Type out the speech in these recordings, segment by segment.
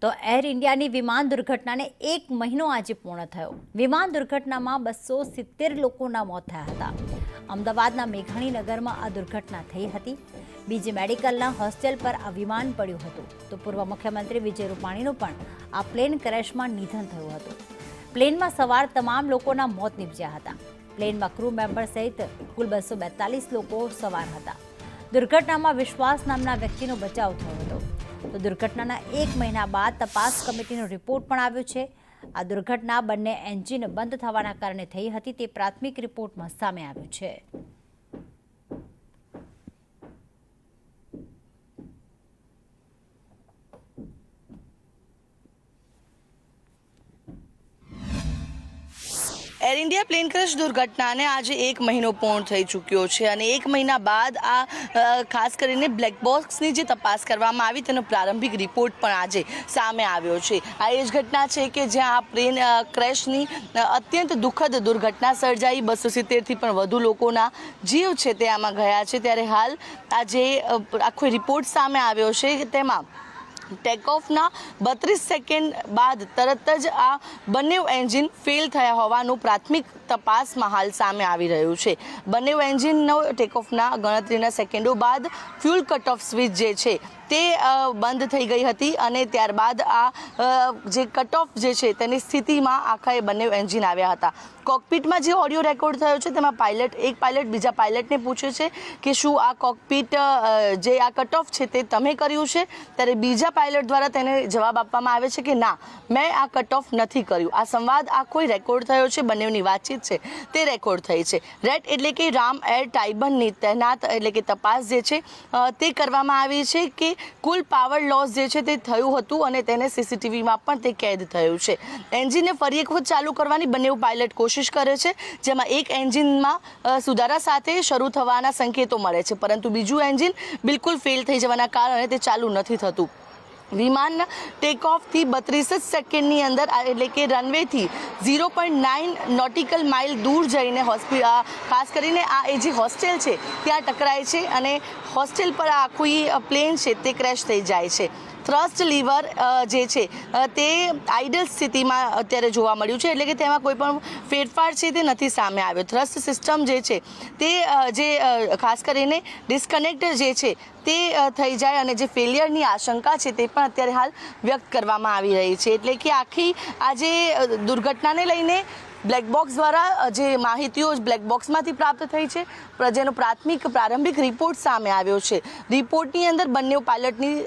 તો એર ઇન્ડિયાની વિમાન દુર્ઘટનાને 1 મહિનો આજે પૂર્ણ થયો। વિમાન દુર્ઘટનામાં 270 લોકોના મોત થયા હતા। અમદાવાદના મેઘાણીનગરમાં આ દુર્ઘટના થઈ હતી। બીજી મેડિકલના હોસ્ટેલ પર આ વિમાન પડ્યું હતું। તો પૂર્વ મુખ્યમંત્રી વિજય રૂપાણીનું પણ આ પ્લેન ક્રેશમાં નિધન થયું હતું। પ્લેનમાં સવાર તમામ લોકોના મોત નીપજ્યા હતા। પ્લેનમાં ક્રૂ મેમ્બર સહિત કુલ 242 લોકો સવાર હતા। દુર્ઘટનામાં વિશ્વાસ નામના વ્યક્તિનો બચાવ થયો હતો। તો દુર્ઘટનાના 1 મહિના બાદ તપાસ કમિટીનો રિપોર્ટ પણ આવ્યો છે। આ દુર્ઘટના બંને એન્જિન બંધ થવાના કારણે થઈ હતી તે પ્રાથમિક રિપોર્ટમાં સામે આવ્યું છે। એર ઇન્ડિયા પ્લેન ક્રેશ દુર્ઘટનાને આજે 1 મહિનો પૂર્ણ થઈ ચૂક્યો છે અને 1 મહિના બાદ આ ખાસ કરીને બ્લેક બોક્સની જે તપાસ કરવામાં આવી તેનો પ્રારંભિક રિપોર્ટ પણ આજે સામે આવ્યો છે। આ એ જ ઘટના છે કે જ્યાં આ પ્લેન ક્રેશની અત્યંત દુઃખદ દુર્ઘટના સર્જાઈ 270થી પણ વધુ લોકોના જીવ છે તે આમાં ગયા છે। ત્યારે હાલ આ જે આખો રિપોર્ટ સામે આવ્યો છે તેમાં ટેક ઓફના 32 સેકન્ડ બાદ તરત જ આ બંને એન્જિન ફેલ થયા હોવાનું પ્રાથમિક તપાસમાં હાલ સામે આવી રહ્યું છે। બંને એન્જિનનો ટેક ઓફના ગણતરીના સેકન્ડો બાદ ફ્યુલ કટ ઓફ સ્વિચ જે છે તે બંધ થઈ ગઈ હતી અને ત્યારબાદ આ જે કટ ઓફ જે છે તેની સ્થિતિમાં આખા એ બંને એન્જિન આવ્યા હતા। કોકપિટમાં જે ઓડિયો રેકોર્ડ થયો છે તેમાં એક પાયલટ બીજા પાયલટને પૂછે છે કે શું આ કોકપિટ જે આ કટ ઓફ છે તે તમે કર્યું છે? ત્યારે બીજા પાયલટ દ્વારા તેને જવાબ આપવામાં આવે છે કે ના, મેં આ કટ ઓફ નથી કર્યું। આ સંવાદ આ કોઈ રેકોર્ડ થયો છે, બંનેની વાતચીત છે તે રેકોર્ડ થઈ છે। રેટ એટલે કે રામ એર ટાઇબનની તૈનાત એટલે કે તપાસ જે છે તે કરવામાં આવી છે કે કુલ પાવર લોસ જે છે તે થયું હતું અને તેને સીસીટીવીમાં પણ તે કેદ થયું છે। એન્જિનને ફરી એક વખત ચાલુ કરવાની બંને પાયલટ કોશિશ કરે છે, જેમાં એક એન્જિનમાં સુધારા સાથે શરૂ થવાના સંકેતો મળે છે, પરંતુ બીજું એન્જિન બિલકુલ ફેલ થઈ જવાના કારણે તે ચાલુ નથી થતું। વિમાનના ટેક ઓફથી 32 સેકન્ડની અંદર એટલે કે રનવેથી 0.9 નોટિકલ માઇલ દૂર જઈને ખાસ કરીને આ એ જે હોસ્ટેલ છે ત્યાં ટકરાય છે અને હોસ્ટેલ પર આખું પ્લેન છે તે ક્રેશ થઈ જાય છે। થ્રસ્ટ લીવર જે છે તે આઇડલ સ્થિતિમાં અત્યારે જોવા મળ્યું છે, એટલે કે તેમાં કોઈ પણ ફેરફાર છે તે નથી સામે આવ્યો। થ્રસ્ટ સિસ્ટમ જે છે તે જે ખાસ કરીને ડિસ્કનેક્ટ જે છે તે થઈ જાય અને જે ફેલિયરની આશંકા છે તે પણ અત્યારે હાલ વ્યક્ત કરવામાં આવી રહી છે। એટલે કે આખી આ જે દુર્ઘટનાને લઈને બ્લેક બોક્સ દ્વારા જે માહિતીઓ બ્લેક બોક્સમાંથી પ્રાપ્ત થઈ છે, જેનો પ્રારંભિક રિપોર્ટ સામે આવ્યો છે। રિપોર્ટની અંદર બંને પાયલટની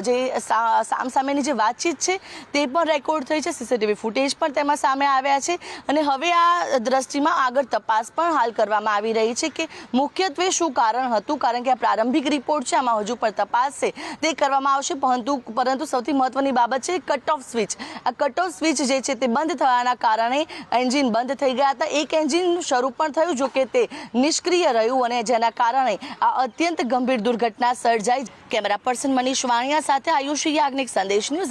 જે સામસામેની જે વાતચીત છે તે પણ રેકોર્ડ થઈ છે, સીસીટીવી ફૂટેજ પણ તેમાં સામે આવ્યા છે અને હવે આ દ્રષ્ટિમાં આગળ તપાસ પણ હાલ કરવામાં આવી રહી છે કે મુખ્યત્વે શું કારણ હતું, કારણ કે આ પ્રારંભિક રિપોર્ટ છે આમાં હજુ પણ તપાસ છે તે કરવામાં આવશે। પરંતુ સૌથી મહત્વની બાબત છે કટ ઓફ સ્વિચ। આ કટ ઓફ સ્વિચ જે છે તે બંધ થવાના કારણે એન્જિન બંધ થઈ ગયા હતા। એક એન્જિન શરૂ પણ થયું, જો કે તે નિષ્ક્રિય રહ્યું અને જેના કારણે આ અત્યંત ગંભીર દુર્ઘટના સર્જાઈ। કેમેરા પર્સન મનીષ વાણિયા સાથે આયુષી યાજ્ઞિક, સંદેશ ન્યૂઝ।